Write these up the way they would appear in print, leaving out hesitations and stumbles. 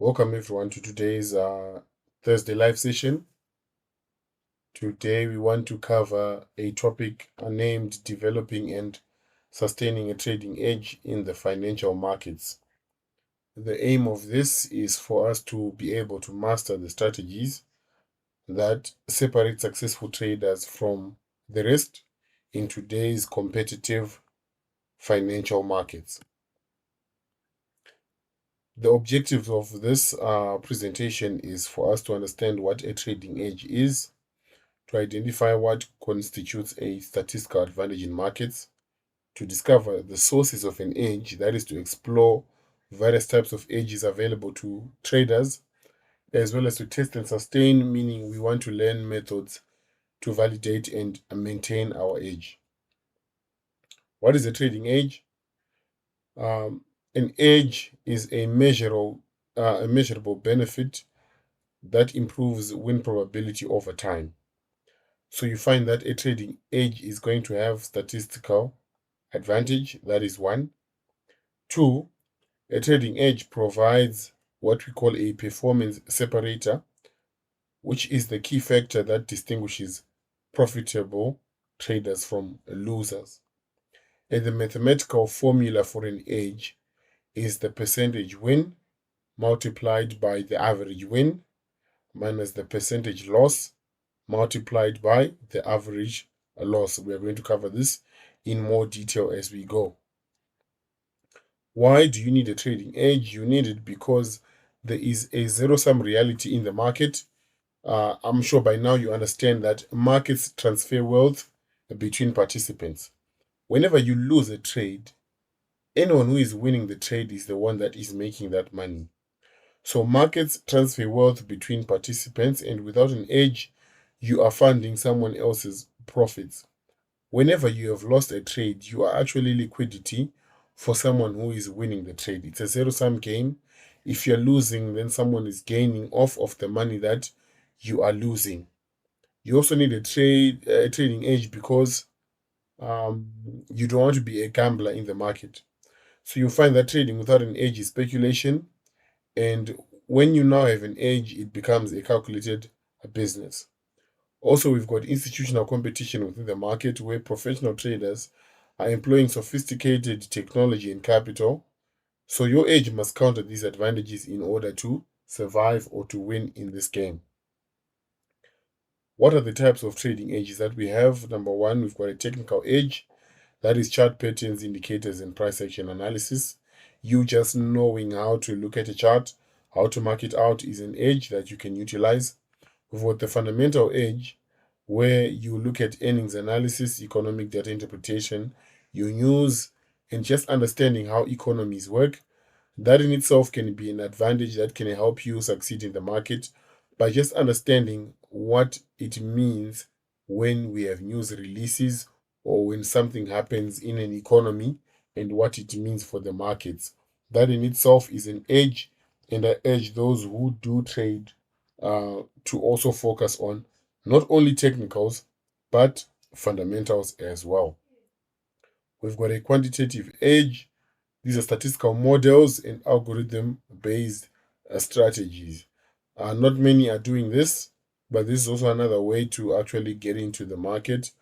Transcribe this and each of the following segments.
Welcome everyone to today's Thursday live session. Today we want to cover a topic named Developing and Sustaining a Trading Edge in the Financial Markets. The aim of this is for us to be able to master the strategies that separate successful traders from the rest in today's competitive financial markets. The objective of this presentation is for us to understand what a trading edge is, to identify what constitutes a statistical advantage in markets, to discover the sources of an edge, that is, to explore various types of edges available to traders, as well as to test and sustain, meaning we want to learn methods to validate and maintain our edge. What is a trading edge? An edge is a measurable benefit that improves win probability over time. So you find that a trading edge is going to have statistical advantage. That is one. Two, a trading edge provides what we call a performance separator, which is the key factor that distinguishes profitable traders from losers. And the mathematical formula for an edge is the percentage win multiplied by the average win minus the percentage loss multiplied by the average loss. We are going to cover this in more detail as we go. Why do you need a trading edge? You need it because there is a zero-sum reality in the market. I'm sure by now you understand that markets transfer wealth between participants. Whenever you lose a trade, anyone who is winning the trade is the one that is making that money. So markets transfer wealth between participants, and without an edge, you are funding someone else's profits. Whenever you have lost a trade, you are actually liquidity for someone who is winning the trade. It's a zero-sum game. If you're losing, then someone is gaining off of the money that you are losing. You also need a trading edge because you don't want to be a gambler in the market. So you find that trading without an edge is speculation, and when you now have an edge, it becomes a calculated business. Also, we've got institutional competition within the market where professional traders are employing sophisticated technology and capital. So your edge must counter these advantages in order to survive or to win in this game. What are the types of trading edges that we have? Number one, we've got a technical edge, that is chart patterns, indicators, and price action analysis. You just knowing how to look at a chart, how to mark it out is an edge that you can utilize. We've got the fundamental edge, where you look at earnings analysis, economic data interpretation, your news, and just understanding how economies work. That in itself can be an advantage that can help you succeed in the market by just understanding what it means when we have news releases or when something happens in an economy and what it means for the markets. That in itself is an edge, and I urge those who do trade to also focus on not only technicals but fundamentals as well. We've got a quantitative edge. These are statistical models and algorithm based strategies. Not many are doing this, but this is also another way to actually get into the market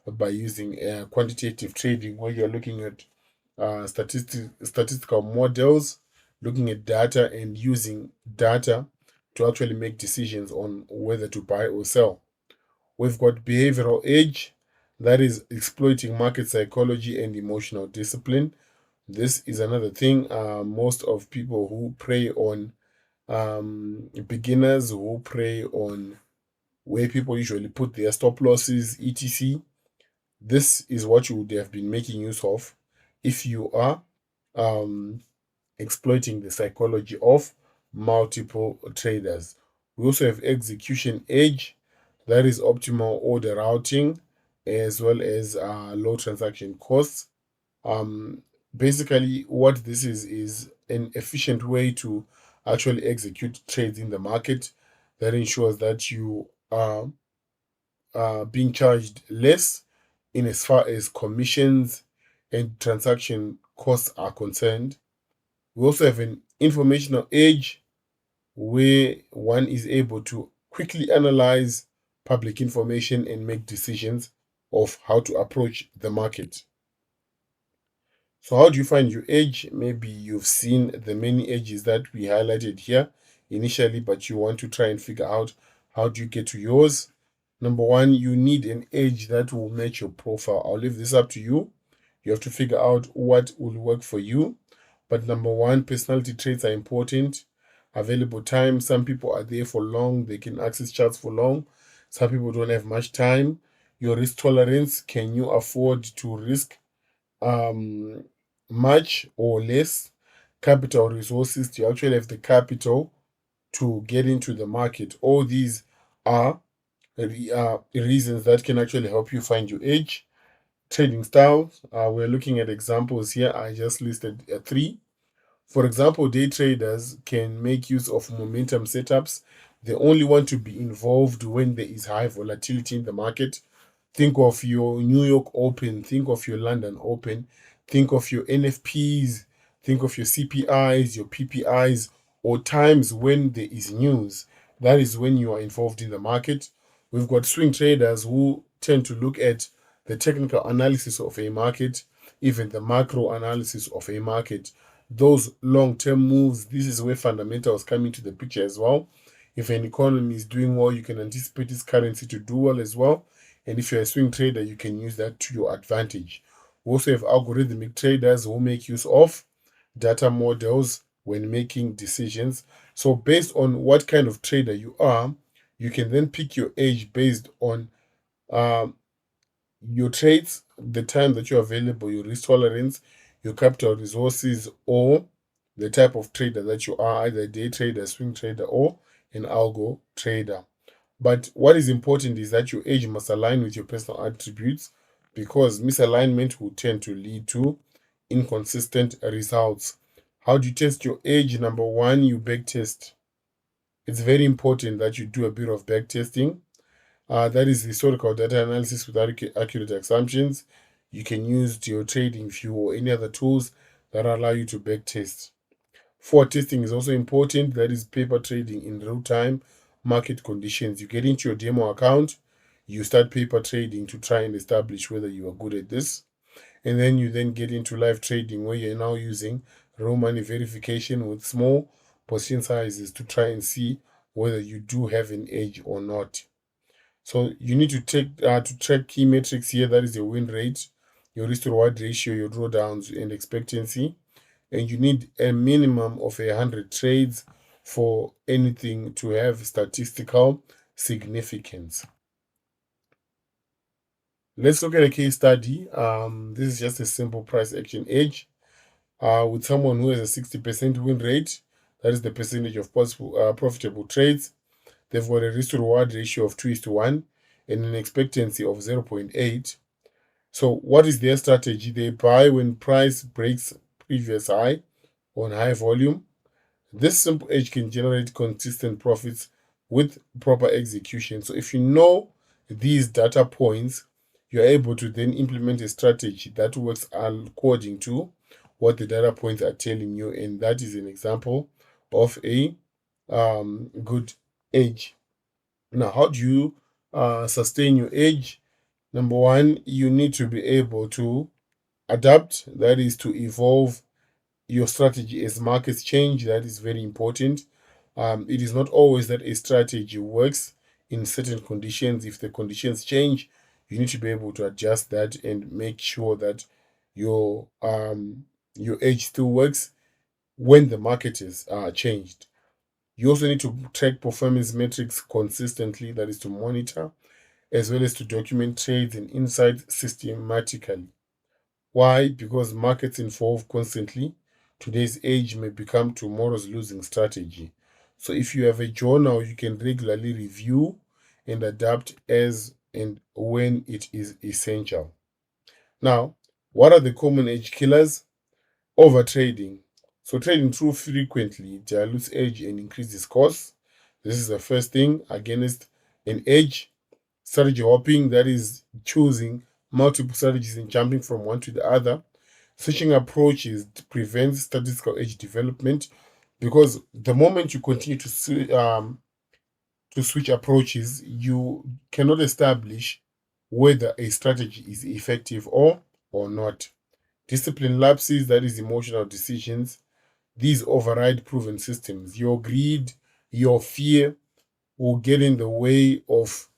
by using quantitative trading, where you're looking at statistical models, looking at data and using data to actually make decisions on whether to buy or sell. We've got behavioral edge, that is exploiting market psychology and emotional discipline. This is another thing. Most of people who prey on beginners, who prey on where people usually put their stop losses, etc. This is what you would have been making use of if you are um, exploiting the psychology of multiple traders. We also have execution edge, that is optimal order routing, as well as low transaction costs. Um, Basically, what this is an efficient way to actually execute trades in the market that ensures that you are being charged less in as far as commissions and transaction costs are concerned. We also have an informational edge, where one is able to quickly analyze public information and make decisions of how to approach the market. So how do you find your edge? Maybe you've seen the many edges that we highlighted here initially, but you want to try and figure out how do you get to yours. Number one, you need an edge that will match your profile. I'll leave this up to you. You have to figure out what will work for you. But number one, personality traits are important. Available time. Some people are there for long. They can access charts for long. Some people don't have much time. Your risk tolerance. Can you afford to risk much or less? Capital resources. Do you actually have the capital to get into the market? All these are reasons that can actually help you find your edge. Trading styles. We're looking at examples here. I just listed three. For example, day traders can make use of momentum setups. They only want to be involved when there is high volatility in the market. Think of your New York Open, think of your London Open, think of your NFPs, think of your CPIs, your PPIs, or times when there is news. That is when you are involved in the market. We've got swing traders who tend to look at the technical analysis of a market, even the macro analysis of a market. Those long-term moves, this is where fundamentals come into the picture as well. If an economy is doing well, you can anticipate its currency to do well as well. And if you're a swing trader, you can use that to your advantage. We also have algorithmic traders who make use of data models when making decisions. So based on what kind of trader you are, you can then pick your edge based on your trades, the time that you're available, your risk tolerance, your capital resources, or the type of trader that you are, either a day trader, swing trader, or an algo trader. But what is important is that your edge must align with your personal attributes, because misalignment will tend to lead to inconsistent results. How do you test your edge? Number one, you back test. It's very important that you do a bit of back testing. That is historical data analysis with accurate assumptions. You can use GeoTradingView or any other tools that allow you to backtest. Forward testing is also important. That is paper trading in real time market conditions. You get into your demo account, you start paper trading to try and establish whether you are good at this. And then you then get into live trading, where you're now using real money verification with small position sizes to try and see whether you do have an edge or not. So you need to track key metrics here. That is your win rate, your risk to reward ratio, your drawdowns, and expectancy. And you need a minimum of 100 trades for anything to have statistical significance. Let's look at a case study. This is just a simple price action edge with someone who has a 60% win rate. That is the percentage of possible profitable trades. They've got a risk to reward ratio of 2:1 and an expectancy of 0.8. So what is their strategy? They buy when price breaks previous high on high volume. This simple edge can generate consistent profits with proper execution. So if you know these data points, you're able to then implement a strategy that works according to what the data points are telling you. And that is an example of a good edge. Now, how do you sustain your edge? Number one, you need to be able to adapt, that is to evolve your strategy as markets change. That is very important. It is not always that a strategy works in certain conditions. If the conditions change, you need to be able to adjust that and make sure that your edge still works when the market is changed. You also need to track performance metrics consistently, that is to monitor, as well as to document trades and insights systematically. Why? Because markets evolve constantly. Today's edge may become tomorrow's losing strategy. So if you have a journal, you can regularly review and adapt as and when it is essential. Now, what are the common edge killers? Overtrading. So trading too frequently dilutes edge and increases costs. This is the first thing against an edge. Strategy hopping, that is choosing multiple strategies and jumping from one to the other. Switching approaches prevents statistical edge development. because the moment you continue to switch approaches, you cannot establish whether a strategy is effective or not. Discipline lapses, that is emotional decisions, these override proven systems. Your greed, your fear will get in the way of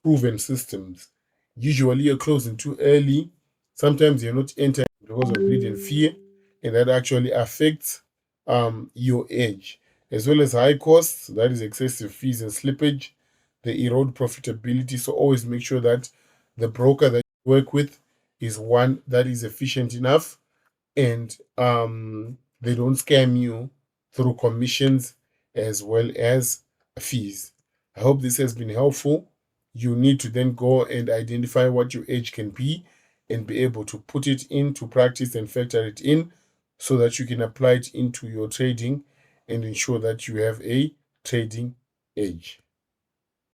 proven systems. Usually you're closing too early. Sometimes you're not entering because of greed and fear, and that actually affects your edge. As well as high costs, that is excessive fees and slippage, they erode profitability. So always make sure that the broker that you work with is one that is efficient enough, and they don't scam you through commissions as well as fees. I hope this has been helpful. You need to then go and identify what your edge can be and be able to put it into practice and factor it in so that you can apply it into your trading and ensure that you have a trading edge.